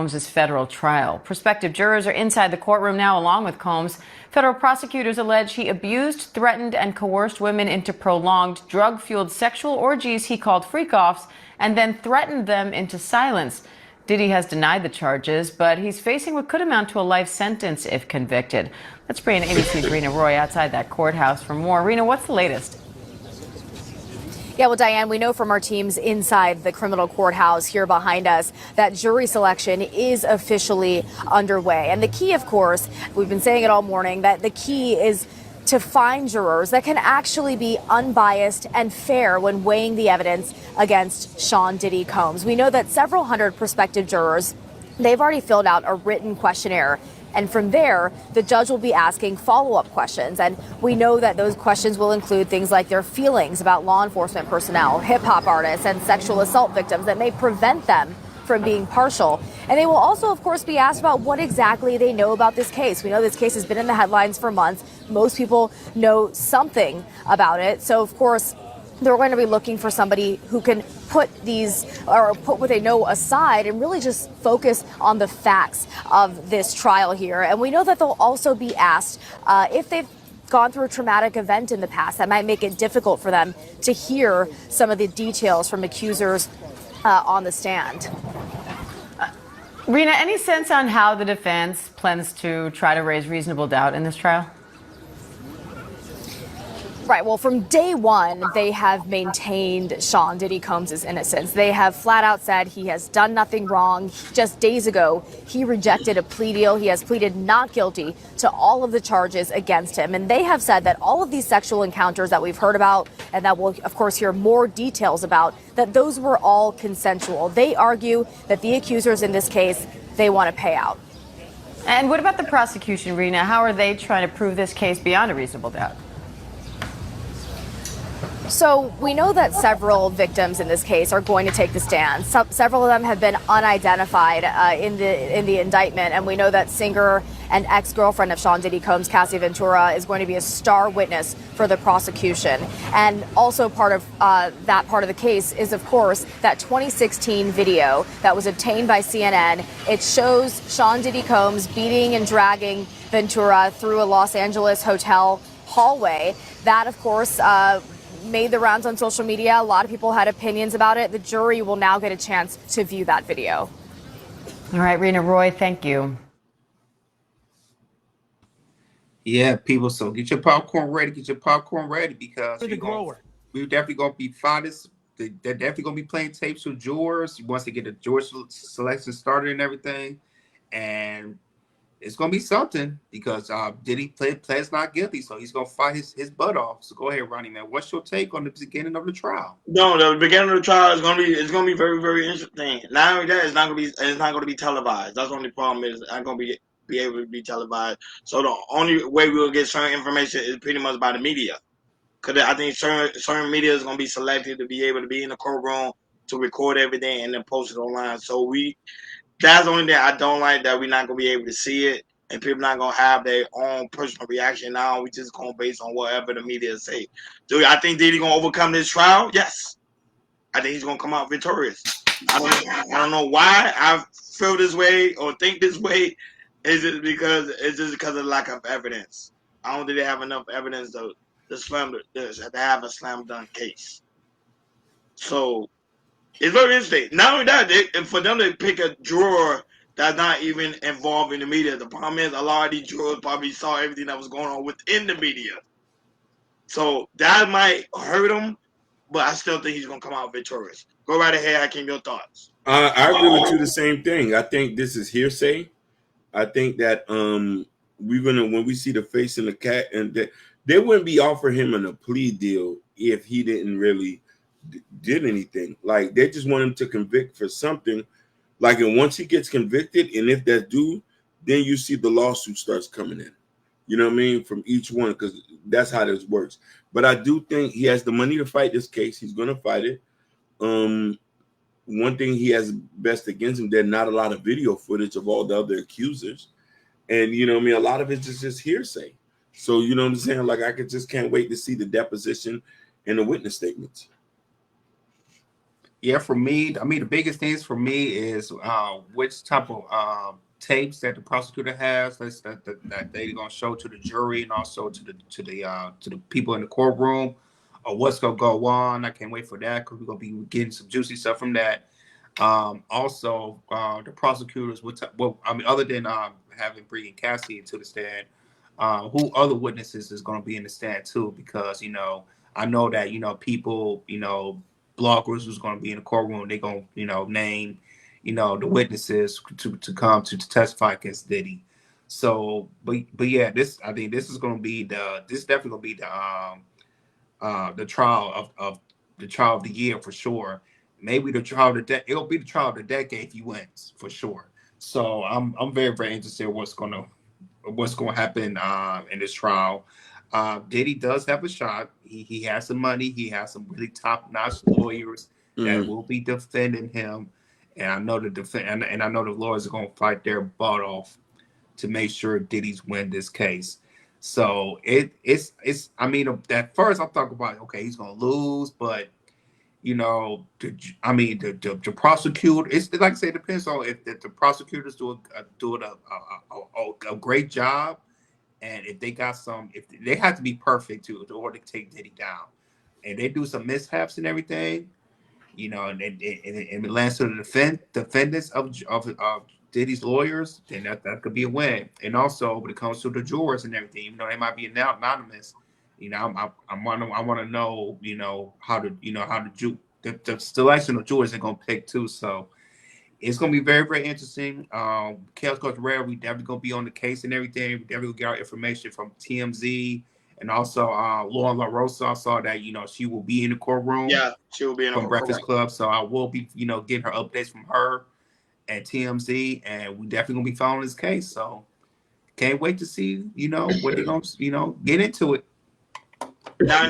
Combs' federal trial. Prospective jurors are inside the courtroom now, along with Combs. Federal prosecutors allege he abused, threatened, and coerced women into prolonged, drug-fueled sexual orgies he called freak-offs, and then threatened them into silence. Diddy has denied the charges, but he's facing what could amount to a life sentence if convicted. Let's bring in ABC's Rena Roy outside that courthouse for more. Rena, what's the latest? Yeah, well, Diane, we know from our teams inside the criminal courthouse here behind us that jury selection is officially underway. And the key, of course, we've been saying it all morning, that the key is to find jurors that can actually be unbiased and fair when weighing the evidence against Sean Diddy Combs. We know that several hundred prospective jurors, they've already filled out a written questionnaire. And from there, the judge will be asking follow-up questions. And we know that those questions will include things like their feelings about law enforcement personnel, hip-hop artists, and sexual assault victims that may prevent them from being partial. And they will also, of course, be asked about what exactly they know about this case. We know this case has been in the headlines for months. Most people know something about it. So, of course, they're going to be looking for somebody who can put what they know aside and really just focus on the facts of this trial here. And we know that they'll also be asked if they've gone through a traumatic event in the past that might make it difficult for them to hear some of the details from accusers on the stand. Rena, any sense on how the defense plans to try to raise reasonable doubt in this trial? Right. Well, from day one, they have maintained Sean Diddy Combs' innocence. They have flat out said he has done nothing wrong. Just days ago, he rejected a plea deal. He has pleaded not guilty to all of the charges against him. And they have said that all of these sexual encounters that we've heard about and that we'll, of course, hear more details about, that those were all consensual. They argue that the accusers in this case, they want to pay out. And what about the prosecution, Rena? How are they trying to prove this case beyond a reasonable doubt? So we know that several victims in this case are going to take the stand. Several of them have been unidentified in the indictment, and we know that singer and ex-girlfriend of Sean Diddy Combs, Cassie Ventura, is going to be a star witness for the prosecution. And also part of that part of the case is, of course, that 2016 video that was obtained by CNN. It shows Sean Diddy Combs beating and dragging Ventura through a Los Angeles hotel hallway. That, of course, made the rounds on social media. A lot of people had opinions about it. The jury will now get a chance to view that video. All right, Rena Roy, thank you. Yeah, people, so get your popcorn ready. Get your popcorn ready because we're definitely going to be finding. They're definitely going to be playing tapes with jurors once they get the jury selection started and everything. And it's going to be something because Diddy pleds not guilty, so he's going to fight his butt off. So go ahead, Ronnie, man. What's your take on the beginning of the trial? No, the beginning of the trial is going to be very, very interesting. Not only that, it's not going to be televised. That's the only problem is it's not going to be able to be televised. So the only way we'll get certain information is pretty much by the media, because I think certain media is going to be selected to be able to be in the courtroom to record everything and then post it online. So that's the only thing I don't like, that we're not going to be able to see it and people not going to have their own personal reaction. Now we just going to base on whatever the media say. Do I think Diddy going to overcome this trial? Yes. I think he's going to come out victorious. I don't know why I feel this way or think this way. It's just because of lack of evidence. I don't think they have enough evidence to have a slam dunk case. So it's very interesting. Not only that, for them to pick a juror that's not even involved in the media. The problem is a lot of these jurors probably saw everything that was going on within the media. So that might hurt him, but I still think he's going to come out victorious. Go right ahead, Hakeem, your thoughts. I agree with you the same thing. I think this is hearsay. I think that we're going to, when we see the face in the cat, and they wouldn't be offering him a plea deal if he didn't really did anything. Like, they just want him to convict for something. Like, and once he gets convicted, and if that's due, then you see the lawsuit starts coming in. You know what I mean? From each one, because that's how this works. But I do think he has the money to fight this case. He's going to fight it. One thing he has best against him, there's not a lot of video footage of all the other accusers. And, you know what I mean? A lot of it is just hearsay. So, you know what I'm saying? Like, can't wait to see the deposition and the witness statements. Yeah, for me, I mean, the biggest things for me is which type of tapes that the prosecutor has that they're gonna show to the jury and also to the people in the courtroom, or what's gonna go on. I can't wait for that because we're gonna be getting some juicy stuff from that. Also, the prosecutors, well, I mean, other than having bringing Cassie into the stand, who other witnesses is going to be in the stand too? Because I know that people, bloggers who's going to be in the courtroom, they're going to name, the witnesses to come to testify against Diddy. So, but yeah, I think this is going to be this is definitely going to be the trial of the trial of the year for sure. Maybe the trial of the it'll be the trial of the decade if he wins for sure. So I'm very very interested in what's going to happen in this trial. Diddy does have a shot. He has some money. He has some really top notch lawyers that Mm. will be defending him, and I know and I know the lawyers are going to fight their butt off to make sure Diddy's win this case. So it's I mean at first I thought about okay he's gonna lose, but the prosecutor, it's like I say, it depends on if the prosecutors doing a great job, and if they got if they have to be perfect in order to take Diddy down, and they do some mishaps and everything, and it lands to the defendants of Diddy's lawyers, then that could be a win. And also, when it comes to the jurors and everything, even though they might be anonymous, I want to know, how the selection of jurors they're gonna pick too. So it's gonna be very, very interesting. Chaos Coach Rare, we definitely gonna be on the case and everything. We definitely gonna get our information from TMZ and also Lauren LaRosa. I saw that she will be in the courtroom Yeah, she will be in a from Breakfast correct. Club. So I will be, getting her updates from her and TMZ, and we definitely gonna be following this case. So can't wait to see, what they're gonna, get into it. Now